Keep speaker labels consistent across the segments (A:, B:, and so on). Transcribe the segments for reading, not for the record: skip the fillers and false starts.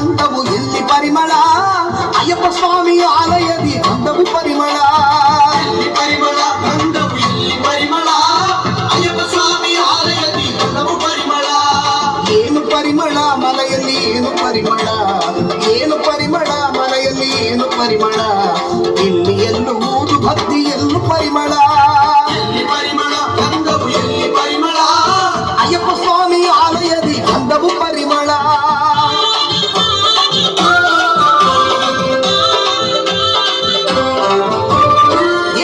A: ಗಂಧವು ಎಲ್ಲಿ ಪರಿಮಳ ಅಯ್ಯಪ್ಪ ಸ್ವಾಮಿ ಆಲಯದಿ ಗಂಧವು ಪರಿಮಳ
B: ಎಲ್ಲಿ ಪರಿಮಳ ಗಂಧವು ಎಲ್ಲಿ ಪರಿಮಳ ಅಯ್ಯಪ್ಪ ಸ್ವಾಮಿ ಆಲಯದಿ ಗಂಧವು ಪರಿಮಳ
A: ಏನು ಪರಿಮಳ ಮಲೆಯಲ್ಲಿ ಏನು ಪರಿಮಳ ಏನು ಪರಿಮಳ ಮಲೆಯಲ್ಲಿ ಏನು ಪರಿಮಳ ಇಲ್ಲಿ ಎನ್ನುವುದು ಭಕ್ತಿ ಎಲ್ಲೂ ಪರಿಮಳ
B: ಎಲ್ಲಿ ಪರಿಮಳ ಗಂಧವು ಎಲ್ಲಿ ಪರಿಮಳ
A: ಅಯ್ಯಪ್ಪ ಸ್ವಾಮಿ ಆಲಯದಿ ಗಂಧವು ಪರಿಮಳ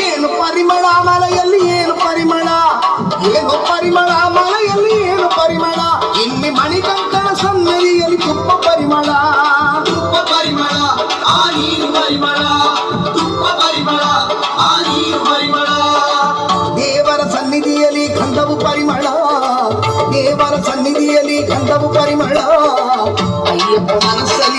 A: ಏನು ಪರಿಮಳ ಮಲೆಯಲ್ಲಿ ಏನು ಪರಿಮಳ ಏನು ಪರಿಮಳ ಮಲೆಯಲ್ಲಿ ಏನು ಪರಿಮಳ ಇಲ್ಲಿ ಮಣಿಕಂಕಣ ಸನ್ನದಿಯಲ್ಲಿ ತುಪ್ಪ ಪರಿಮಳ
B: ತುಪ್ಪ ಪರಿಮಳ ಆ ನೀರು ಪರಿಮಳ ತುಪ್ಪ ಪರಿಮಳ ಆ ನೀರು ಪರಿಮಳ
A: ದೇವರ ಸನ್ನಿಧಿಯಲ್ಲಿ ಗಂಧವು ಪರಿಮಳ ದೇವರ ಸನ್ನಿಧಿಯಲ್ಲಿ ಗಂಧವು ಪರಿಮಳ ಅಯ್ಯಪ್ಪ ಮನಸ್ಸಲ್ಲಿ